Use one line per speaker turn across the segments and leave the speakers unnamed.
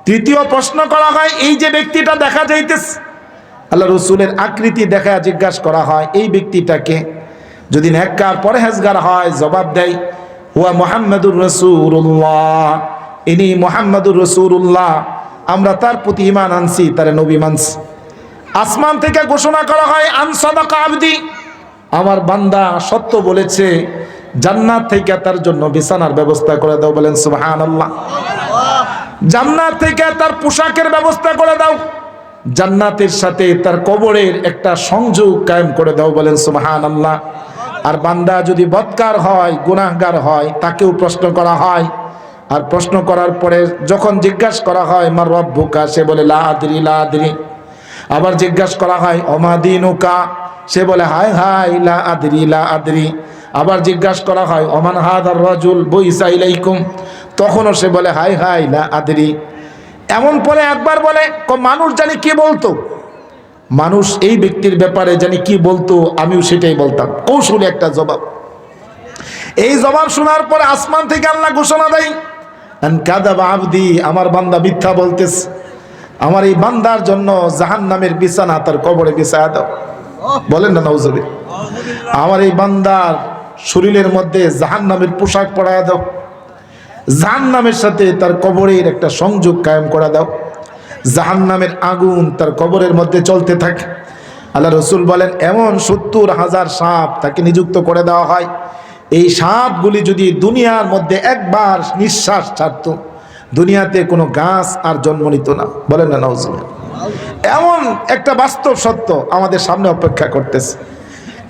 তৃতীয় প্রশ্ন করা হয়, এই যে ব্যক্তিটা দেখা যাইতেছে, আল্লাহ রসুলের আকৃতি দেখা জিজ্ঞাসা করা হয় এই ব্যক্তিটাকে। যদি নেককার পরহেজগার হয়, জবাব দেয় হুয়া মুহাম্মাদুর রাসূলুল্লাহ, ইনি মুহাম্মাদুর রাসূলুল্লাহ, আমরা তার প্রতি ঈমান আনছি, তার নবী মানছি। আসমান থেকে ঘোষণা করা হয় আন সাদাকা আবদি, আমার বান্দা সত্য বলেছে, জান্নাত থেকে তার জন্য বিছানার ব্যবস্থা করে দাও, বলেন সুবহানাল্লাহ। জান্নাত থেকে তার পোশাকের ব্যবস্থা করে দাও, জান্নাতের সাথে তার কবরের একটা সংযোগ কায়েম করে দাও, বলেন সুবহানাল্লাহ। আর বান্দা যদি বদকার হয়, গুনাহগার হয়, তাকেও প্রশ্ন করা হয়। আর প্রশ্ন করার পরে যখন জিজ্ঞাসা করা হয় মার রব্বুকা, সে বলে লা আদরি লা আদরি। আবার জিজ্ঞাসা করা হয় অমা দীনুকা, সে বলে হায় হায় লা আদরি লা আদরি। আবার জিজ্ঞাসা করা হয় ওমান হাদার রাজুল বুইসা ইলাইকুম, তখনও সে বলে হায় হায় লা আদরি। এমন পরে একবার বলে মানুষ জানি কি বলতো, মানুষ এই ব্যক্তির ব্যাপারে জানি কি বলতো, আমিও সেটাই বলতাম। কৌশলী একটা জবাব। এই জবাব শোনার পরে আসমান থেকে আল্লাহ ঘোষণা দেয় আন কাযাবা আবদি, আমার বান্দা মিথ্যা বলতেছে, আমার এই বান্দার জন্য জাহান্নামের বিছানা তার কবরে বিছায়া দাও, বলেন না নাউজুবিল্লাহ। আমার এই বান্দার শরীরের মধ্যে জাহান্নামের পোশাক পরায়া দাও, জাহান্নামের সাথে তার কবরের একটা সংযোগ কায়েম করে দাও, জাহান্নামের আগুন তার কবরের মধ্যে চলতে থাকে। আল্লাহ রসুল বলেন এমন ৭০,০০০ সাপ তাকে নিযুক্ত করে দেওয়া হয়। এই সাপগুলি যদি দুনিয়ার মধ্যে একবার নিঃশ্বাস ছাড়ত, দুনিয়াতে কোনো গাছ আর জন্ম নিত না, বলেন না নাউজুবিল্লাহ। এমন একটা বাস্তব সত্য আমাদের সামনে অপেক্ষা করতেছে।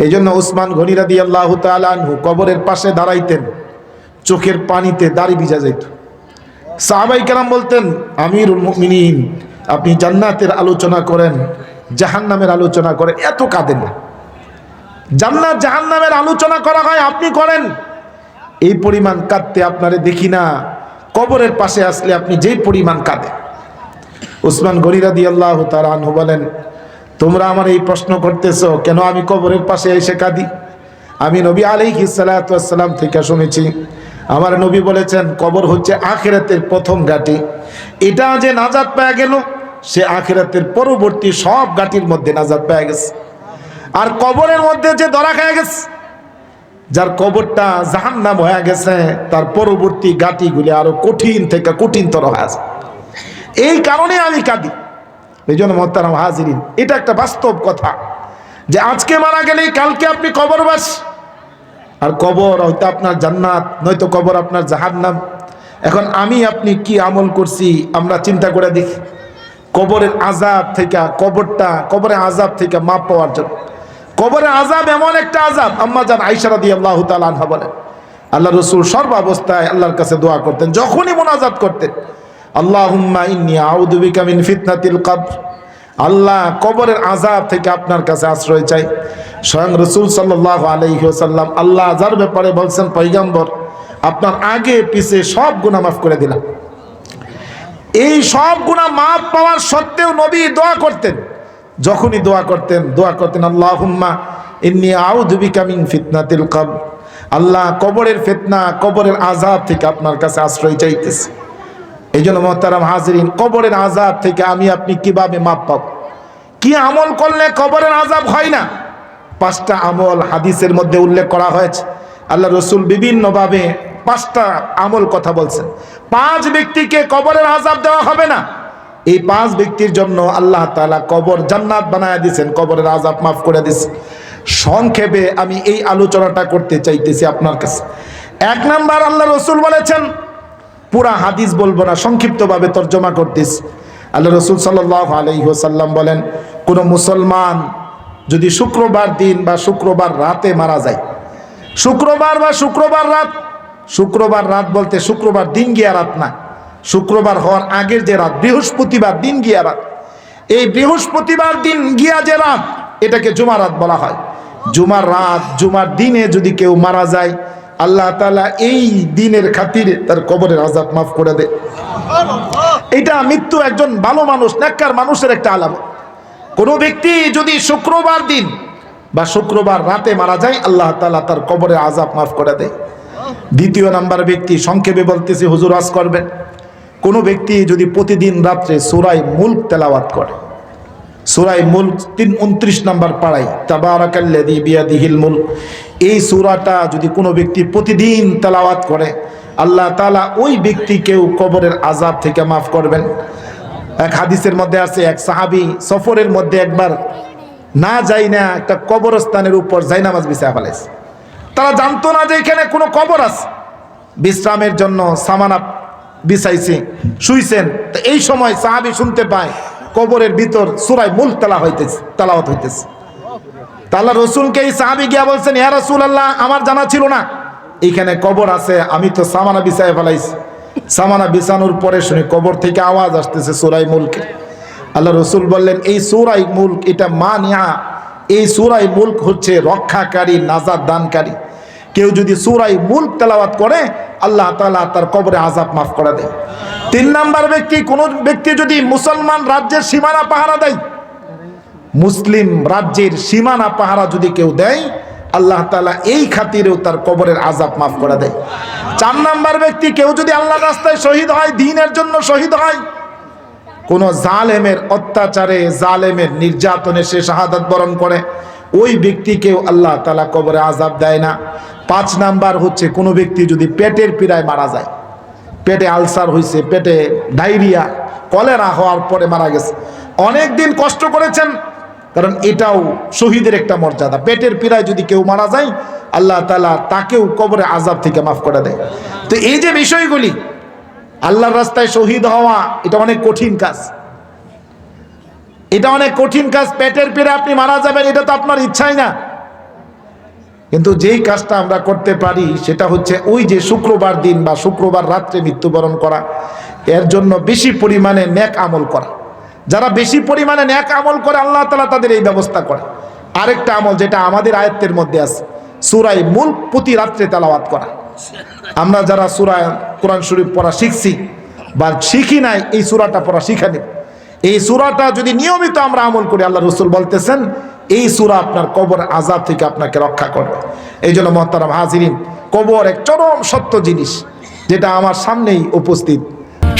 এই জন্য উসমান গনি রাদিয়াল্লাহু তাআলা আনহু কবরের পাশে দাঁড়াইতেন, চোখের পানিতে দাড়ি ভিজা যাইত। সাহাবাই কেরাম বলতেন আমিরুল মুমিনিন, আপনি জান্নাতের আলোচনা করেন, জাহান্নামের আলোচনা করেন, এত কাঁদেন না। জান্নাত জাহান্নামের আলোচনা করা হয়, আপনি করেন, এই পরিমাণ কাঁদতে আপনারে দেখি না। কবরের পাশে আসলে আপনি যেই পরিমাণ কাঁদেন। উসমান গনি রাদিয়াল্লাহু তাআলা আনহু বলেন তোমরা আমার এই প্রশ্ন করতেছো কেন আমি কবরের পাশে এসে কাঁদি? আমি নবী আলাইহিস সালাতু ওয়াস সালাম থেকে শুনেছি, আমার নবী বলেছেন কবর হচ্ছে আখিরাতের প্রথম ঘাঁটি। এটা যে নাজাত পেয়ে গেল, সে আখিরাতের পরবর্তী সব ঘাঁটির মধ্যে নাজাত পেয়ে গেছে। আর কবরের মধ্যে যে ধরা খেয়ে গেছে, যার কবরটা জাহান্নাম হয়ে গেছে, তার পরবর্তী ঘাঁটিগুলি আরো কঠিন থেকে কঠিনতর হয়েছে। এই কারণে আমি কাঁদি। এই জন্য মোহতারাম হাজিরিন, এটা একটা বাস্তব কথা যে আজকে মারা গেলেই কালকে আপনি কবরবাস। আর কবর হয়তো আপনার জান্নাত, নয়তো কবর আপনার জাহান্নাম। এখন আমি আপনি কি আমল করছি আমরা চিন্তা করে দেখি। কবরের আযাব থেকে কবরের আযাব থেকে মাপ পাওয়ার জন্য, কবরের আযাব এমন একটা আযাব, আম্মা জান আয়েশা রাদিয়াল্লাহু তাআলা আনহা বলেন আল্লাহ রাসূল সর্বাবস্থায় আল্লাহর কাছে দোয়া করতেন, যখনই মুনাজাত করতেন আল্লাহুম্মা ইন্নী আউযু বিকা মিন ফিতনাতিল কবর, আল্লাহ কবরের আযাব থেকে আপনার কাছে আশ্রয় চাই। স্বয়ং রাসূল সাল্লাল্লাহু আলাইহি ওয়াসাল্লাম আল্লাহ যার ব্যাপারে বলছেন পয়গম্বর আপনার আগে পিছে সব গুনাহ মাফ করে দিলাম। এই সব গুনাহ মাফ পাওয়ার সত্ত্বেও নবী দোয়া করতেন, যখনই দোয়া করতেন আল্লাহুম্মা ইন্নী আউযু বিকা মিন ফিতনাতিল কবর, আল্লাহ কবরের ফিতনা, কবরের আযাব থেকে আপনার কাছে আশ্রয় চাইতেছি। এই জন্য মোহতারাম হাজিরিন, কবরের আযাব থেকে আমি আপনি কিভাবে মাপ পাব? কি আমল করলে কবরের আযাব হয় না? 5টা আমল হাদিসের মধ্যে উল্লেখ করা হয়েছে। আল্লাহ রসুল বিভিন্নভাবে 5টা আমল কথা বলছেন। 5 ব্যক্তিকে কবরের আযাব দেওয়া হবে না। এই 5 ব্যক্তির জন্য আল্লাহ তাআলা কবর জান্নাত বানায় দিয়েছেন, কবরের আযাব মাফ করে দিয়েছেন। সংক্ষেপে আমি এই আলোচনাটা করতে চাইতেছি আপনার কাছে। 1 নাম্বার, আল্লাহ রসুল বলেছেন, পুরা হাদিস বলবো না, সংক্ষিপ্তভাবে তর্জমা করতেছি। আল্লাহ রসুল সাল্লাল্লাহু আলাইহি ওয়াসাল্লাম বলেন কোন মুসলমান যদি শুক্রবার দিন বা শুক্রবার রাতে মারা যায়, শুক্রবার বা শুক্রবার রাত, শুক্রবার রাত বলতে শুক্রবার দিন গিয়া রাত না, শুক্রবার হওয়ার আগের যে রাত, বৃহস্পতিবার দিন গিয়া রাত, এই বৃহস্পতিবার দিন গিয়া যে রাত, এটাকে জুমার রাত বলা হয়। জুমার রাত, জুমার দিনে যদি কেউ মারা যায়, আল্লাহ তাআলা এই দিনের খাতিরে তার কবরের আযাব মাফ করে দেয়। এটা মৃত্যু একজন ভালো মানুষ, নেককার মানুষের একটা আলামত। কোন ব্যক্তি যদি শুক্রবার দিন বা শুক্রবার রাতে মারা যায়, আল্লাহ তাআলা তার কবরের আযাব মাফ করে দেয়। 2 নাম্বার ব্যক্তি, সংক্ষেপে বলতেছি হুজুর আজ করবেন, কোনো ব্যক্তি যদি প্রতিদিন রাত্রে সূরা মুলক তেলাওয়াত করে, সূরা মুলক 29 নম্বর পাড়ায়, তাবারাকাল্লাযী বিয়াদিহিল মুলক, এই সূরাটা যদি কোনো ব্যক্তি প্রতিদিন তেলাওয়াত করে, আল্লাহ তাআলা ওই ব্যক্তিকেও কবরের আযাব থেকে মাফ করবেন। এক হাদিসের মধ্যে আছে, এক সাহাবী সফরের মধ্যে একবার না যাই না একটা কবরস্থানের উপর জায়নামাজ বিছায়া ফেলেছে। তারা জানতো না যে এখানে কোনো কবর আছে, বিশ্রামের জন্য সামানা বিছাইছে, শুইছেন। তো এই সময় সাহাবী শুনতে পায় কবরের ভিতর সূরা মুলক তেলাওয়াত হইতেছে। তা আল্লাহ রাসূলকে এই সাহাবী গিয়া বলছেন, ইয়া রাসূলুল্লাহ, আমার জানা ছিল না এইখানে কবর আছে, আমি তো সামানা বিছায়া ফেলাইছি। সামানা বিছানোর পরে শুনি কবর থেকে আওয়াজ আসতেছে সূরা মুলকে। আল্লাহ রাসূল বললেন, এই সূরা মুলক এটা মানিয়া, এই সূরা মুলক হচ্ছে রক্ষাকারী, নাজাত দানকারী। কেউ যদি সূরা মুলক তেলাওয়াত করে, আল্লাহ তাআলা তার কবরে আযাব মাফ করে দেয়। 3 নাম্বার ব্যক্তি, কোন ব্যক্তি যদি মুসলমান রাজ্যের সীমানা পাহারা দেয়, মুসলিম রাজ্যের সীমানা পাহারা যদি কেউ দেয়, আল্লাহ তাআলা এই খাতিরেও তার কবরের আযাব মাফ করে দেয়। 4 নাম্বার ব্যক্তি, কেউ যদি আল্লাহর রাস্তায় শহীদ হয়, দ্বীনের জন্য শহীদ হয়, কোন জালেমের অত্যাচারে, জালেমের নির্যাতনে সে শাহাদাত বরণ করে, ওই ব্যক্তিকেও আল্লাহ তাআলা কবরে আযাব দেয় না। 5 নাম্বার হচ্ছে, কোনো ব্যক্তি যদি পেটের পীড়ায় মারা যায়, পেটে আলসার হয়েছে, পেটে ডায়রিয়া, কলেরা হওয়ার পরে মারা গেছে, অনেক দিন কষ্ট করেছেন, কারণ এটাও শহীদের একটা মর্যাদা। পেটের পীড়ায় যদি কেউ মারা যায়, আল্লাহ তাআলা তাকেও কবরে আযাব থেকে মাফ করে দেয়। তো এই যে বিষয়গুলি, আল্লাহর রাস্তায় শহীদ হওয়া এটা অনেক কঠিন কাজ, এটা অনেক কঠিন কাজ। পেটের পীড়ায় আপনি মারা যাবেন, এটা তো আপনার ইচ্ছাই না, কিন্তু যেই কাজটা আমরা করতে পারি সেটা হচ্ছে ওই যে শুক্রবার দিন বা শুক্রবার রাত্রে মৃত্যুবরণ করা, এর জন্য বেশি পরিমাণে নেক আমল করা। যারা বেশি পরিমাণে নেক আমল করে, আল্লাহ তাআলা তাদের এই ব্যবস্থা করে। আরেকটা আমল যেটা আমাদের আয়াতের মধ্যে আছে, সূরা মুলক প্রতি রাত্রে তেলাওয়াত করা। আমরা যারা সূরা কোরআন শরীফ পড়া শিখছি বা শিখি নাই, এই সূরাটা পড়া শিখা নেব। এই সূরাটা যদি নিয়মিত আমরা আমল করি, আল্লাহ রাসূল বলতেছেন এই সূরা আপনার কবর আযাব থেকে আপনাকে রক্ষা করবে। এই জন্য মুহতারাম হাজিরিন, কবর এক চরম সত্য জিনিস, যেটা আমার সামনেই উপস্থিত।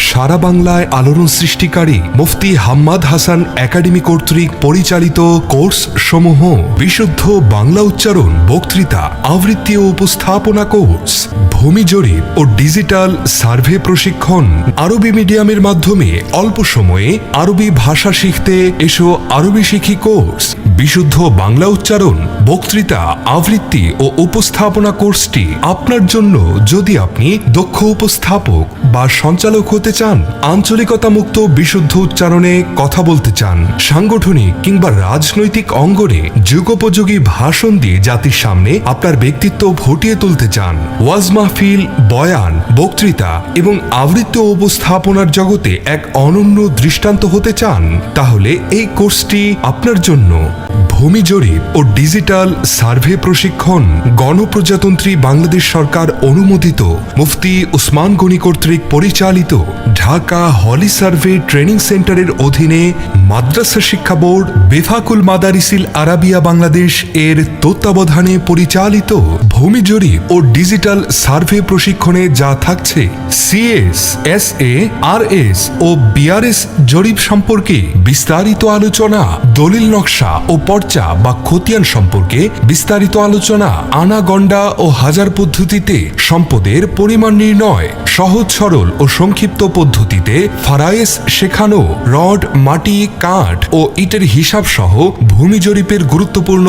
সারা বাংলায় আলোড়ন সৃষ্টিকারী মুফতি হাম্মাদ হাসান একাডেমি কর্তৃক পরিচালিত কোর্স সমূহ: বিশুদ্ধ বাংলা উচ্চারণ, বক্তৃতা, আবৃত্তি ও উপস্থাপনা কোর্স, ভূমি জরিপ ও ডিজিটাল সার্ভে প্রশিক্ষণ, আরবি মিডিয়ামের মাধ্যমে অল্প সময়ে আরবি ভাষা শিখতে এসো আরবি শিখি কোর্স। বিশুদ্ধ বাংলা উচ্চারণ, বক্তৃতা, আবৃত্তি ও উপস্থাপনা কোর্সটি আপনার জন্য। যদি আপনি দক্ষ উপস্থাপক বা সঞ্চালক হতে চান, আঞ্চলিকতা মুক্ত বিশুদ্ধ উচ্চারণে কথা বলতে চান, সাংগঠনিক কিংবা রাজনৈতিক অঙ্গনে যুগোপযোগী ভাষণ দিয়ে জাতির সামনে আপনার ব্যক্তিত্ব ফুটিয়ে তুলতে চান, ওয়াজ মাহফিল, বয়ান, বক্তৃতা এবং আবৃত্তি ও উপস্থাপনার জগতে এক অনন্য দৃষ্টান্ত হতে চান, তাহলে এই কোর্সটি আপনার জন্য। ভূমি জরিপ ও ডিজিটাল সার্ভে প্রশিক্ষণ গণপ্রজাতন্ত্রী বাংলাদেশ সরকার অনুমোদিত মুফতি উসমান গনি কর্তৃক পরিচালিত ঢাকা হলি সার্ভে ট্রেনিং সেন্টারের অধীনে মাদ্রাসা শিক্ষা বোর্ড, বেফাকুল মাদারিসিল আরাবিয়া বাংলাদেশ এর তত্ত্বাবধানে পরিচালিত ভূমি জরিপ ও ডিজিটাল সার্ভে প্রশিক্ষণে যা থাকছে: সিএস, এসএ, আরএস ও বিআরএস জরিপ সম্পর্কে বিস্তারিত আলোচনা, দলিল নকশা ও পর্চা বা খতিয়ান সম্পর্কে বিস্তারিত আলোচনা, আনা গন্ডা ও হাজার পদ্ধতিতে সম্পদের পরিমাণ নির্ণয়, সহজ সরল ও সংক্ষিপ্ত পদ্ধতিতে ফারায়েস শেখানো, রড, মাটি, কাঠ ও ইটের হিসাব সহ ভূমি জরিপের গুরুত্বপূর্ণ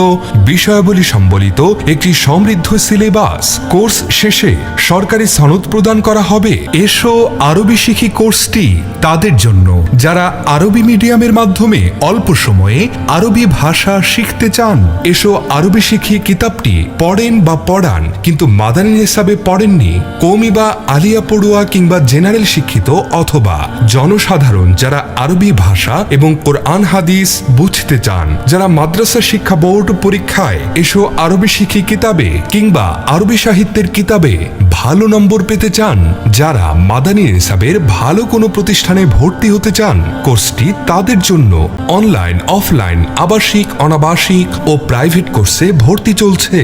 বিষয়াবলী সম্বলিত একটি সমৃদ্ধ সিলেবাস। কোর্স শেষে সরকারি সনদ প্রদান করা হবে। এসো আরবি শিখি কোর্সটি তাদের জন্য যারা আরবি মিডিয়ামের মাধ্যমে অল্প সময়ে আরবি ভাষা শিখতে চান। এসো আরবি শিখি কিতাবটি পড়েন বা পড়ান কিন্তু মাদানী হিসাবে পড়েননি, কওমি বা আলিয়া পড়ুয়া কিংবা জেনারেল শিক্ষিত অথবা জনসাধারণ যারা আরবি ভাষা এবং কোরআন হাদিস বুঝতে চান, যারা মাদ্রাসা শিক্ষা বোর্ড পরীক্ষায় এসো আরবি শিখি কিতাবে কিংবা আরবি সাহিত্যের কিতাবে ভালো নম্বর পেতে চান, যারা মাদানী নিসাবের ভালো কোনো প্রতিষ্ঠানে ভর্তি হতে চান, কোর্সটি তাদের জন্য। অনলাইন, অফলাইন, আবাসিক, অনাবাসিক ও প্রাইভেট কোর্সে ভর্তি চলছে।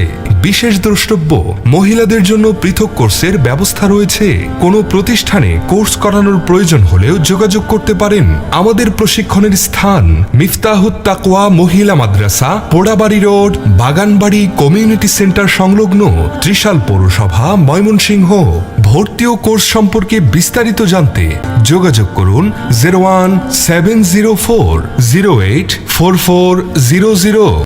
বিশেষ দ্রষ্টব্য, মহিলাদের জন্য পৃথক কোর্সের ব্যবস্থা রয়েছে। কোনো প্রতিষ্ঠানে কোর্স করানোর প্রয়োজন হলেও যোগাযোগ করতে পারেন। আমাদের প্রশিক্ষণের স্থান মিফতাহুত তাকওয়া মহিলা মাদ্রাসা, পোড়াবাড়ি রোড, বাগানবাড়ি কমিউনিটি সেন্টার সংলগ্ন, ত্রিশাল পৌরসভা, ময়মনসিংহ। ভর্তি ও কোর্স সম্পর্কে বিস্তারিত জানতে যোগাযোগ করুন 01704 084400।